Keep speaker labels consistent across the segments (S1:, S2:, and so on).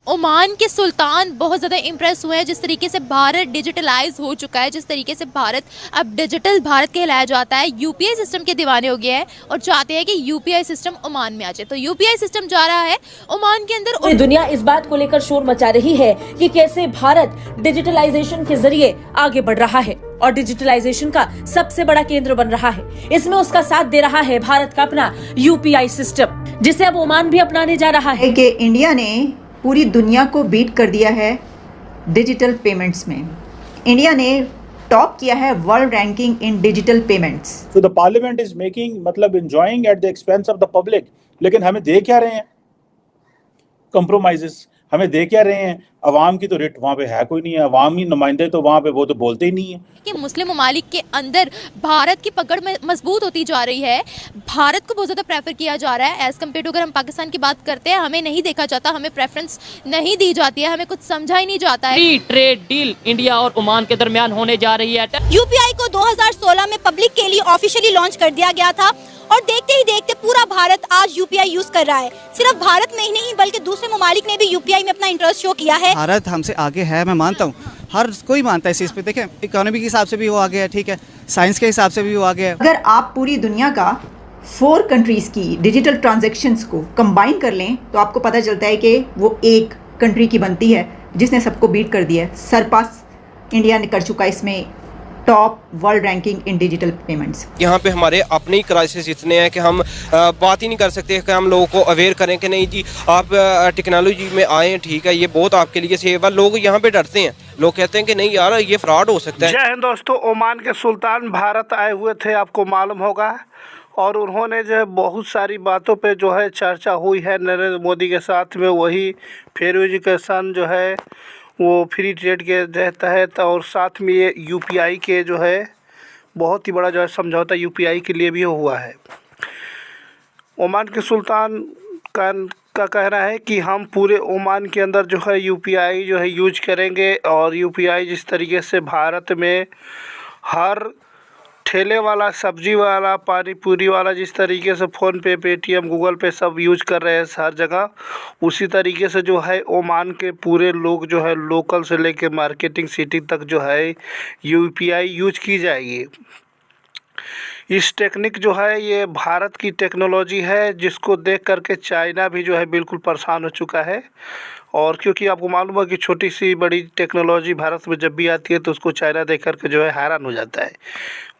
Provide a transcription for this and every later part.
S1: Oman के सुल्तान बहुत ज़्यादा इम्प्रेस हुए हैं जिस तरीके से भारत डिजिटलाइज हो चुका है, जिस तरीके से भारत अब डिजिटल भारत कहलाया जाता है। यूपीआई सिस्टम के दीवाने हो गए हैं और चाहते हैं कि यूपीआई सिस्टम ओमान में आ जाए। तो यूपीआई सिस्टम जा रहा है ओमान के अंदर।
S2: पूरी दुनिया इस बात को लेकर शोर मचा रही है कि कैसे भारत डिजिटलाइजेशन के जरिए आगे बढ़ रहा है और डिजिटलाइजेशन का सबसे बड़ा केंद्र बन रहा है। इसमें उसका साथ दे रहा है भारत का अपना यूपीआई सिस्टम, जिसे अब ओमान भी अपनाने जा रहा है।
S3: कि इंडिया ने पूरी दुनिया को बीट कर दिया है डिजिटल पेमेंट्स में। इंडिया ने टॉप किया है वर्ल्ड रैंकिंग इन डिजिटल पेमेंट्स।
S4: तो द पार्लियामेंट इज मेकिंग मतलब enjoying at the expense of the public. लेकिन हमें दे क्या रहे हैं? कंप्रोमाइजेस हमें दे क्या रहे हैं? अवाम की तो रेट वहाँ पे है कोई नहीं है। अवामी नुमाइंदे तो वहाँ पे वो तो बोलते ही नहीं है
S1: कि मुस्लिम ममालिक के अंदर भारत की पकड़ में मजबूत होती जा रही है। भारत को बहुत ज़्यादा प्रेफर किया जा रहा है एज़ कम्पेयर टू। अगर हम पाकिस्तान की बात करते हैं, हमें नहीं देखा जाता, हमें प्रेफरेंस नहीं दी जाती है, हमें कुछ समझा ही नहीं जाता है।
S5: फ्री ट्रेड डील इंडिया और ओमान के दरमियान होने जा रही है।
S6: यूपीआई को 2016 में पब्लिक के लिए ऑफिशियली लॉन्च कर दिया गया था और देखते ही देखते पूरा भारत आज यूपीआई यूज कर रहा है। सिर्फ भारत में ही नहीं बल्कि दूसरे ममालिक ने भी यूपीआई में अपना इंटरेस्ट शो किया है।
S7: भारत हमसे आगे है, मैं मानता हूँ, हर कोई मानता है इस चीज़ पे। देखें, इकोनॉमी के हिसाब से भी वो आगे है, ठीक है, साइंस के हिसाब से भी वो आगे है।
S3: अगर आप पूरी दुनिया का 4 कंट्रीज की डिजिटल ट्रांजैक्शंस को कंबाइन कर लें तो आपको पता चलता है कि वो एक कंट्री की बनती है जिसने सबको बीट कर दिया है। सरपास इंडिया ने कर चुका है इसमें टॉप वर्ल्ड रैंकिंग इन डिजिटल पेमेंट्स।
S8: यहाँ पे हमारे अपने ही क्राइसिस इतने हैं कि हम बात ही नहीं कर सकते कि हम लोगों को अवेयर करें कि नहीं जी आप टेक्नोलॉजी में आए, ठीक है, ये बहुत आपके लिए सेफ है। लोग यहाँ पे डरते हैं, लोग कहते हैं कि नहीं यार ये फ्रॉड हो सकता है।
S9: जय हिंद दोस्तों, ओमान के सुल्तान भारत आए हुए थे, आपको मालूम होगा, और उन्होंने जो है बहुत सारी बातों पे जो है चर्चा हुई है नरेंद्र मोदी के साथ में। वही फेयर एजुकेशन जो है वो फ्री ट्रेड के तहत और साथ में ये यूपीआई के जो है बहुत ही बड़ा जो है समझौता यूपीआई के लिए भी हुआ है। ओमान के सुल्तान का कहना है कि हम पूरे ओमान के अंदर जो है यूपीआई जो है यूज करेंगे और यूपीआई जिस तरीके से भारत में हर ठेले वाला, सब्जी वाला, पानी पूरी वाला जिस तरीके से फ़ोन पे, पेटीएम, गूगल पे सब यूज कर रहे हैं हर जगह, उसी तरीके से जो है ओमान के पूरे लोग जो है लोकल से लेके मार्केटिंग सिटी तक जो है यूपीआई यूज की जाएगी। इस टेक्निक जो है ये भारत की टेक्नोलॉजी है जिसको देख करके चाइना भी जो है बिल्कुल परेशान हो चुका है। और क्योंकि आपको मालूम है कि छोटी सी बड़ी टेक्नोलॉजी भारत में जब भी आती है तो उसको चाइना देख करके जो है हैरान हो जाता है।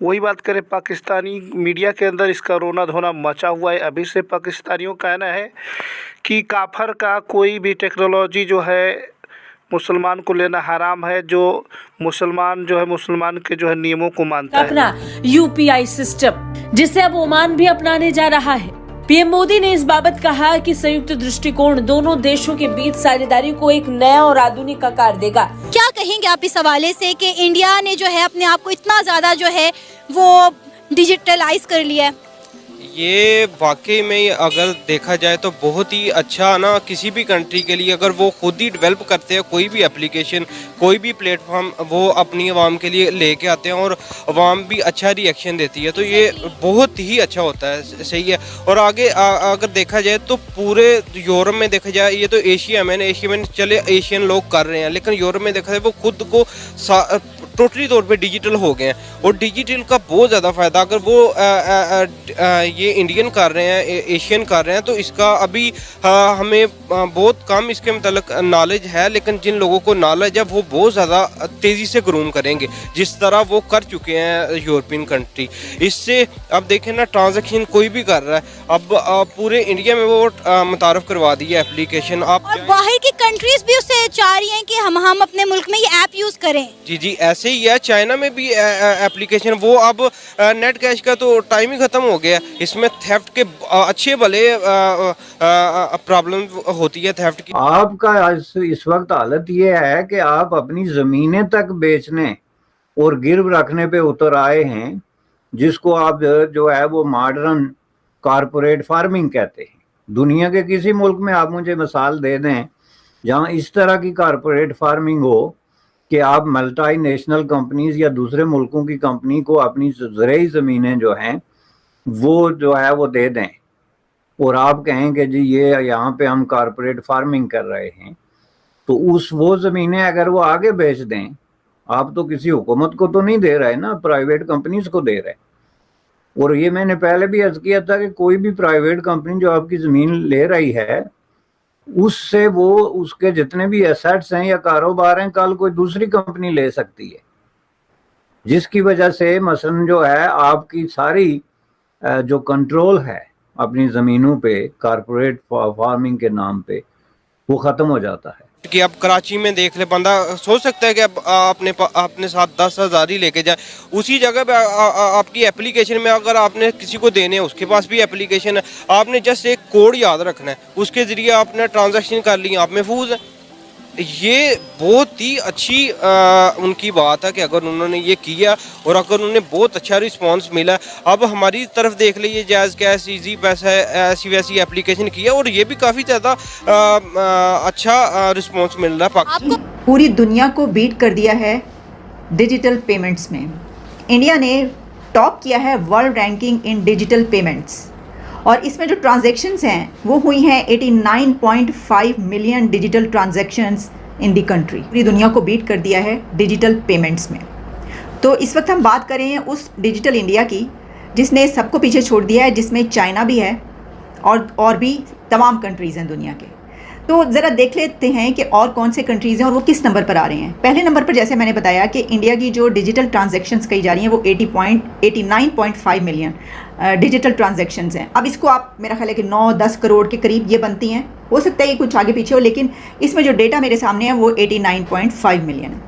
S9: वही बात करें पाकिस्तानी मीडिया के अंदर इसका रोना धोना मचा हुआ है। अभी से पाकिस्तानियों का कहना है कि काफर का कोई भी टेक्नोलॉजी जो है मुसलमान को लेना हराम है, जो मुसलमान जो है मुसलमान के जो है नियमों को मानता है।
S2: अपना यूपीआई सिस्टम जिसे अब ओमान भी अपनाने जा रहा है। पीएम मोदी ने इस बाबत कहा कि संयुक्त दृष्टिकोण दोनों देशों के बीच साझेदारी को एक नया और आधुनिक आकार देगा।
S6: क्या कहेंगे आप इस हवाले से कि इंडिया ने जो है अपने आप को इतना ज्यादा जो है वो डिजिटलाइज कर लिया है?
S8: ये वाकई में अगर देखा जाए तो बहुत ही अच्छा ना किसी भी कंट्री के लिए, अगर वो खुद ही डेवलप करते हैं कोई भी एप्लीकेशन, कोई भी प्लेटफॉर्म वो अपनी आवाम के लिए लेके आते हैं और आवाम भी अच्छा रिएक्शन देती है, तो ये बहुत ही अच्छा होता है, सही है। और आगे अगर देखा जाए तो पूरे यूरोप में देखा जाए, ये तो एशिया में चले एशियन लोग कर रहे हैं, लेकिन यूरोप में देखा जाए वो खुद को टोटली तौर पे डिजिटल हो गए हैं और डिजिटल का बहुत ज़्यादा फ़ायदा अगर वो ये इंडियन कर रहे हैं, एशियन कर रहे हैं, तो इसका अभी हमें बहुत कम इसके मतलब नॉलेज है, लेकिन जिन लोगों को नॉलेज है वो बहुत ज़्यादा तेज़ी से ग्रूम करेंगे जिस तरह वो कर चुके हैं यूरोपियन कंट्री। इससे अब देखें ना, ट्रांजेक्शन कोई भी कर रहा है, अब पूरे इंडिया में वो मुतारफ़ करवा दी है एप्लीकेशन। आप
S6: और बाहर की कंट्रीज भी उससे चाह रही हैं कि हम अपने मुल्क में ये ऐप यूज करें।
S8: जी ऐसे ही है, चाइना में भी एप्लीकेशन वो अब नेट कैश का तो टाइम ही ख़त्म हो गया, इसमें थेफ्ट के अच्छे भले प्रॉब्लम होती है थेफ्ट की।
S10: आपका इस वक्त हालत ये है कि आप अपनी ज़मीनें तक बेचने और गिरव रखने पे उतर आए हैं, जिसको आप जो है वो मॉडर्न कारपोरेट फार्मिंग कहते हैं। दुनिया के किसी मुल्क में आप मुझे मिसाल दे दें जहाँ इस तरह की कारपोरेट फार्मिंग हो कि आप मल्टी नेशनल कंपनीज या दूसरे मुल्कों की कंपनी को अपनी ज़रूरी ज़मीनें जो हैं वो जो है वो दे दें और आप कहें कि जी ये यहाँ पे हम कारपोरेट फार्मिंग कर रहे हैं। तो वो ज़मीनें अगर वो आगे बेच दें, आप तो किसी हुकूमत को तो नहीं दे रहे ना, प्राइवेट कंपनीज को दे रहे। और ये मैंने पहले भी अर्ज किया था कि कोई भी प्राइवेट कंपनी जो आपकी ज़मीन ले रही है, उससे वो उसके जितने भी एसेट्स हैं या कारोबार हैं, कल कोई दूसरी कंपनी ले सकती है, जिसकी वजह से मसलन जो है आपकी सारी जो कंट्रोल है अपनी ज़मीनों पे कारपोरेट फार्मिंग के नाम पे, वो ख़त्म हो जाता है।
S8: कि अब कराची में देख ले, बंदा सोच सकता है कि अब अपने साथ 10,000 ही लेके जाए, उसी जगह पे आपकी एप्लीकेशन में अगर आपने किसी को देने हैं, उसके पास भी एप्लीकेशन है, आपने जस्ट एक कोड याद रखना है, उसके ज़रिए आपने ट्रांजैक्शन कर ली, आप महफूज है। ये बहुत ही अच्छी उनकी बात है कि अगर उन्होंने ये किया और अगर उन्हें बहुत अच्छा रिस्पांस मिला। अब हमारी तरफ देख लीजिए, जैज़ कैश, इजी पैसा, ऐसी वैसी एप्लीकेशन किया और ये भी काफ़ी ज़्यादा अच्छा रिस्पांस मिल रहा है।
S3: आपको पूरी दुनिया को बीट कर दिया है डिजिटल पेमेंट्स में। इंडिया ने टॉप किया है वर्ल्ड रैंकिंग इन डिजिटल पेमेंट्स, और इसमें जो ट्रांजैक्शंस हैं वो हुई हैं 89.5 million digital transactions in the country. पूरी दुनिया को बीट कर दिया है डिजिटल पेमेंट्स में। तो इस वक्त हम बात कर रहे हैं उस डिजिटल इंडिया की जिसने सबको पीछे छोड़ दिया है, जिसमें चाइना भी है और भी तमाम कंट्रीज़ हैं दुनिया के। तो ज़रा देख लेते हैं कि और कौन से कंट्रीज़ हैं और वो किस नंबर पर आ रहे हैं। पहले नंबर पर जैसे मैंने बताया कि इंडिया की जो डिजिटल ट्रांजैक्शंस कही जा रही हैं वो 89.5 मिलियन डिजिटल ट्रांजैक्शंस हैं। अब इसको आप, मेरा ख्याल है कि 9-10 करोड़ के करीब ये बनती हैं, हो सकता है ये कुछ आगे पीछे हो, लेकिन इसमें जो डेटा मेरे सामने है वो 89.5 मिलियन है।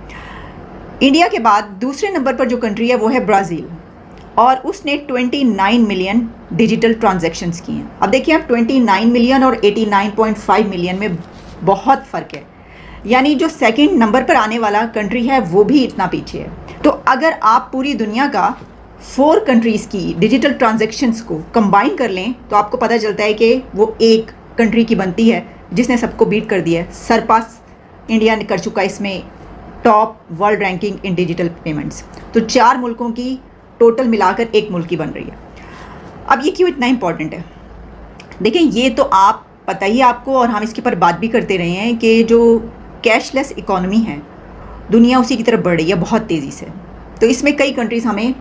S3: इंडिया के बाद दूसरे नंबर पर जो कंट्री है वो है ब्राज़ील, और उसने 29 मिलियन डिजिटल ट्रांजैक्शंस की हैं। अब देखिए आप 29 मिलियन और 89.5 मिलियन में बहुत फ़र्क है, यानी जो सेकंड नंबर पर आने वाला कंट्री है वो भी इतना पीछे है। तो अगर आप पूरी दुनिया का 4 कंट्रीज़ की डिजिटल ट्रांजैक्शंस को कंबाइन कर लें तो आपको पता चलता है कि वो एक कंट्री की बनती है जिसने सबको बीट कर दिया है। सरपास इंडिया ने कर चुका है इसमें टॉप वर्ल्ड रैंकिंग इन डिजिटल पेमेंट्स। तो 4 मुल्कों की टोटल मिलाकर एक मुल्क की बन रही है। अब ये क्यों इतना इम्पॉर्टेंट है? देखिए, ये तो आप पता ही आपको, और हम इसके ऊपर बात भी करते रहे हैं कि जो कैशलेस इकॉनमी है दुनिया उसी की तरफ बढ़ रही है बहुत तेज़ी से। तो इसमें कई कंट्रीज़ हमें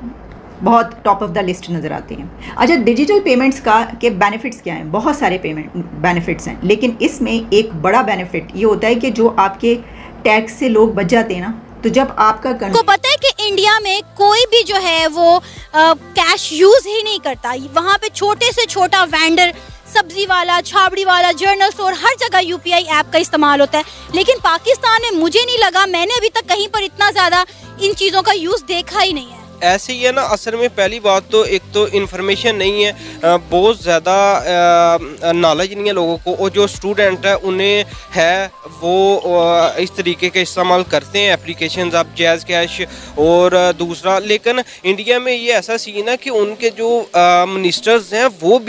S3: बहुत टॉप ऑफ द लिस्ट नज़र आती हैं। अच्छा, डिजिटल पेमेंट्स के बेनिफिट्स क्या हैं? बहुत सारे बेनिफिट्स हैं, लेकिन इसमें एक बड़ा बेनिफिट ये होता है कि जो आपके टैक्स से लोग बच जाते हैं ना, तो जब आपका
S6: को पता है कि इंडिया में कोई भी जो है वो कैश यूज ही नहीं करता। वहाँ पे छोटे से छोटा वेंडर, सब्जी वाला, छाबड़ी वाला, जनरल स्टोर, हर जगह यूपीआई ऐप का इस्तेमाल होता है। लेकिन पाकिस्तान में मुझे नहीं लगा, मैंने अभी तक कहीं पर इतना ज्यादा इन चीजों का यूज देखा ही नहीं है।
S8: ऐसे ही है ना, असल में पहली बात तो एक तो इन्फॉर्मेशन नहीं है, बहुत ज़्यादा नॉलेज नहीं है लोगों को, और जो स्टूडेंट है उन्हें है वो इस तरीके के इस्तेमाल करते हैं एप्लीकेशंस, आप जैज़ कैश और दूसरा। लेकिन इंडिया में ये ऐसा सीन है कि उनके जो मिनिस्टर्स हैं वो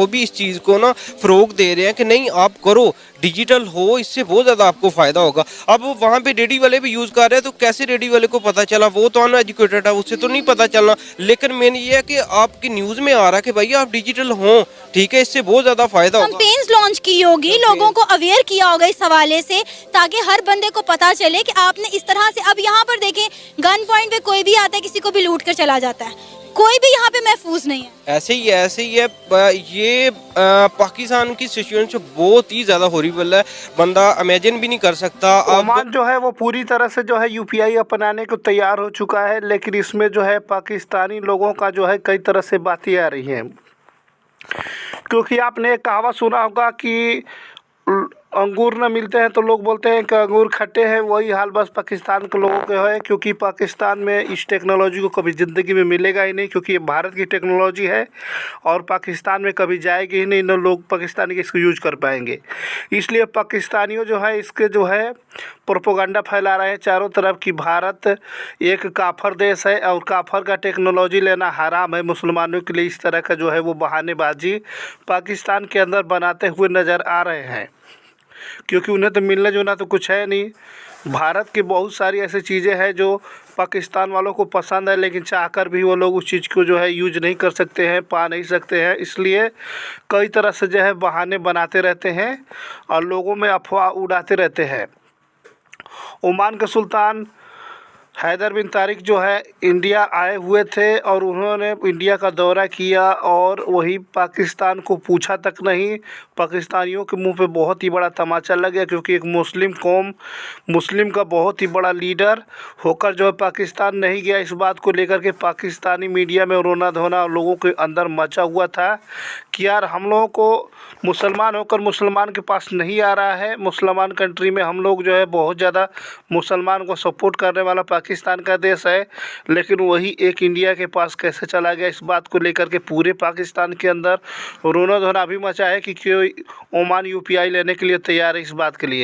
S8: भी इस चीज़ को ना फ़रोग दे रहे हैं कि नहीं आप करो, डिजिटल हो, इससे बहुत ज़्यादा आपको फ़ायदा होगा। अब वहाँ पे रेडी वाले भी यूज़ कर रहे हैं, तो कैसे रेडी वाले को पता चला? वो तो अनएजुकेटेड है, उससे तो नहीं पता चलना। लेकिन मेन ये है कि आपकी न्यूज़ में आ रहा है कि भैया आप डिजिटल हो, ठीक है, इससे बहुत ज़्यादा फ़ायदा होगा।
S6: कैंपेन्स लॉन्च की होगी, लोगों को अवेयर किया होगा इस हवाले से, ताकि हर बंदे को पता चले कि आपने इस तरह से। अब यहाँ पर देखें, गन पॉइंट पे कोई भी आता है, किसी को भी लूट कर चला जाता है, कोई भी यहाँ पे महफूज नहीं है।
S8: ऐसे ही है। ये पाकिस्तान की सिचुएशन बहुत ही ज़्यादा हॉरिबल है, बंदा इमेजिन भी नहीं कर सकता।
S9: ओमान जो है वो पूरी तरह से जो है यूपीआई अपनाने को तैयार हो चुका है, लेकिन इसमें जो है पाकिस्तानी लोगों का जो है कई तरह से बातें आ रही हैं। क्योंकि आपने एक कहावत सुना होगा कि अंगूर न मिलते हैं तो लोग बोलते हैं कि अंगूर खट्टे हैं। वही हाल बस पाकिस्तान के लोगों के है, क्योंकि पाकिस्तान में इस टेक्नोलॉजी को कभी ज़िंदगी में मिलेगा ही नहीं, क्योंकि ये भारत की टेक्नोलॉजी है और पाकिस्तान में कभी जाएगी ही नहीं, न लोग पाकिस्तानी के इसको यूज कर पाएंगे। इसलिए पाकिस्तानियों जो है इसके जो है प्रोपोगंडा फैला रहे हैं चारों तरफ कि भारत एक काफर देश है और काफर का टेक्नोलॉजी लेना हराम है मुसलमानों के लिए। इस तरह का जो है वो बहानेबाजी पाकिस्तान के अंदर बनाते हुए नज़र आ रहे हैं। क्योंकि उन्हें तो मिलना जुलना तो कुछ है नहीं। भारत की बहुत सारी ऐसी चीज़ें हैं जो पाकिस्तान वालों को पसंद है, लेकिन चाहकर भी वो लोग उस चीज़ को जो है यूज नहीं कर सकते हैं, पा नहीं सकते हैं। इसलिए कई तरह से जो है बहाने बनाते रहते हैं और लोगों में अफवाह उड़ाते रहते हैं। ओमान के सुल्तान हैदर बिन तारिक जो है इंडिया आए हुए थे और उन्होंने इंडिया का दौरा किया और वही पाकिस्तान को पूछा तक नहीं। पाकिस्तानियों के मुंह पे बहुत ही बड़ा तमाचा लग गया, क्योंकि एक मुस्लिम कौम, मुस्लिम का बहुत ही बड़ा लीडर होकर जो है पाकिस्तान नहीं गया। इस बात को लेकर के पाकिस्तानी मीडिया में रोना धोना लोगों के अंदर मचा हुआ था कि यार हम लोगों को मुसलमान होकर मुसलमान के पास नहीं आ रहा है। मुसलमान कंट्री में हम लोग जो है बहुत ज़्यादा मुसलमान को सपोर्ट करने वाला पाकिस्तान का देश है, लेकिन वही एक इंडिया के पास कैसे चला गया। इस बात को लेकर के पूरे पाकिस्तान के अंदर रोना धोना भी मचा है कि क्यों ओमान यूपीआई लेने के लिए तैयार है इस बात के लिए।